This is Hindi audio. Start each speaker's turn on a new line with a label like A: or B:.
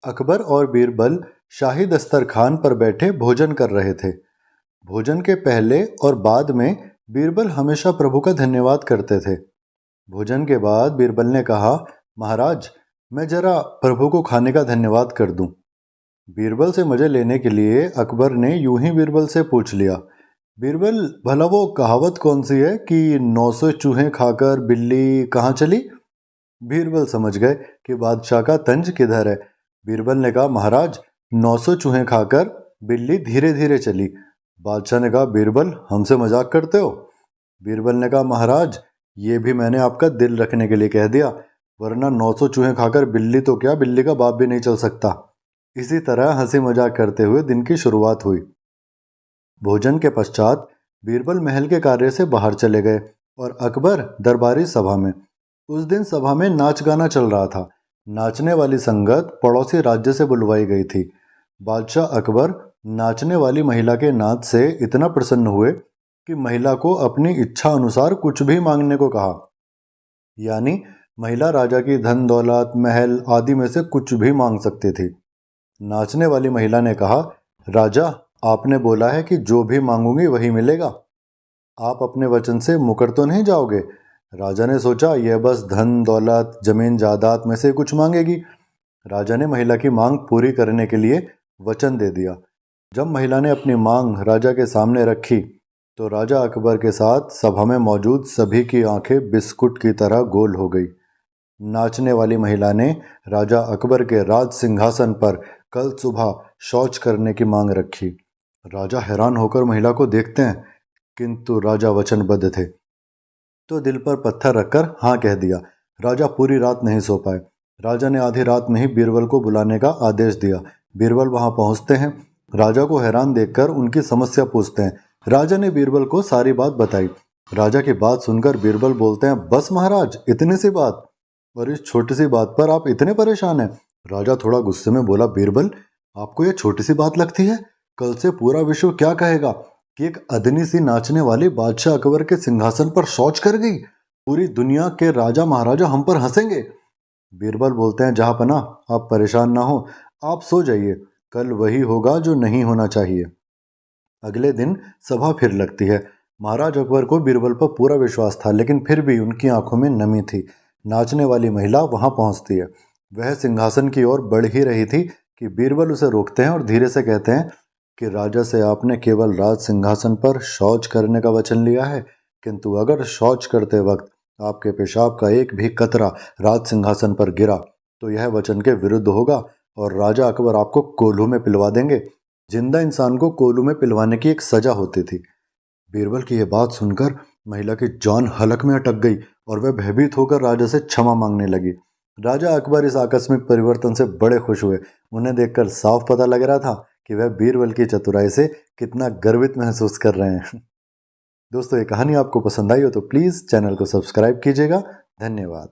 A: अकबर और बीरबल शाही दस्तरखान पर बैठे भोजन कर रहे थे। भोजन के पहले और बाद में बीरबल हमेशा प्रभु का धन्यवाद करते थे। भोजन के बाद बीरबल ने कहा, महाराज, मैं जरा प्रभु को खाने का धन्यवाद कर दूं। बीरबल से मजे लेने के लिए अकबर ने यूं ही बीरबल से पूछ लिया, बीरबल, भला वो कहावत कौन सी है कि 900 चूहे खाकर बिल्ली कहाँ चली? बीरबल समझ गए कि बादशाह का तंज किधर है। बीरबल ने कहा, महाराज, 900 चूहे खाकर बिल्ली धीरे धीरे चली। बादशाह ने कहा, बीरबल, हमसे मजाक करते हो? बीरबल ने कहा, महाराज, ये भी मैंने आपका दिल रखने के लिए कह दिया, वरना 900 चूहे खाकर बिल्ली तो क्या, बिल्ली का बाप भी नहीं चल सकता। इसी तरह हंसी मजाक करते हुए दिन की शुरुआत हुई। भोजन के पश्चात बीरबल महल के कार्य से बाहर चले गए और अकबर दरबारी सभा में। उस दिन सभा में नाच गाना चल रहा था। नाचने वाली संगत पड़ोसी राज्य से बुलवाई गई थी। बादशाह अकबर नाचने वाली महिला के नाच से इतना प्रसन्न हुए कि महिला को अपनी इच्छा अनुसार कुछ भी मांगने को कहा। यानी महिला राजा की धन दौलत, महल आदि में से कुछ भी मांग सकती थी। नाचने वाली महिला ने कहा, राजा, आपने बोला है कि जो भी मांगूंगी वही मिलेगा। आप अपने वचन से मुकर तो नहीं जाओगे? राजा ने सोचा, यह बस धन दौलत, जमीन जायदाद में से कुछ मांगेगी। राजा ने महिला की मांग पूरी करने के लिए वचन दे दिया। जब महिला ने अपनी मांग राजा के सामने रखी तो राजा अकबर के साथ सभा में मौजूद सभी की आंखें बिस्कुट की तरह गोल हो गई। नाचने वाली महिला ने राजा अकबर के राज सिंहासन पर कल सुबह शौच करने की मांग रखी। राजा हैरान होकर महिला को देखते हैं, किंतु राजा वचनबद्ध थे तो दिल पर पत्थर रखकर हाँ कह दिया। राजा पूरी रात नहीं सो पाए। राजा ने आधी रात में ही बीरबल को बुलाने का आदेश दिया। बीरबल वहां पहुंचते हैं। राजा को हैरान देखकर उनकी समस्या पूछते हैं। राजा ने बीरबल को सारी बात बताई। राजा की बात सुनकर बीरबल बोलते हैं, बस महाराज, इतनी सी बात, और इस छोटी सी बात पर आप इतने परेशान हैं? राजा थोड़ा गुस्से में बोला, बीरबल, आपको यह छोटी सी बात लगती है? कल से पूरा विश्व क्या कहेगा कि एक अदनी सी नाचने वाली बादशाह अकबर के सिंहासन पर शौच कर गई। पूरी दुनिया के राजा महाराजा हम पर हंसेंगे। बीरबल बोलते हैं, जहांपना, आप परेशान ना हो, आप सो जाइए, कल वही होगा जो नहीं होना चाहिए। अगले दिन सभा फिर लगती है। महाराज अकबर को बीरबल पर पूरा विश्वास था, लेकिन फिर भी उनकी आंखों में नमी थी। नाचने वाली महिला वहां पहुंचती है। वह सिंहासन की ओर बढ़ ही रही थी कि बीरबल उसे रोकते हैं और धीरे से कहते हैं कि राजा से आपने केवल राज सिंहासन पर शौच करने का वचन लिया है, किंतु अगर शौच करते वक्त आपके पेशाब का एक भी कतरा राज सिंहासन पर गिरा तो यह वचन के विरुद्ध होगा और राजा अकबर आपको कोल्हू में पिलवा देंगे। जिंदा इंसान को कोल्हू में पिलवाने की एक सजा होती थी। बीरबल की यह बात सुनकर महिला की जान हलक में अटक गई और वह भयभीत होकर राजा से क्षमा मांगने लगी। राजा अकबर इस आकस्मिक परिवर्तन से बड़े खुश हुए। उन्हें देखकर साफ पता लग रहा था कि वह बीरबल की चतुराई से कितना गर्वित महसूस कर रहे हैं। दोस्तों, ये कहानी आपको पसंद आई हो तो प्लीज़ चैनल को सब्सक्राइब कीजिएगा। धन्यवाद।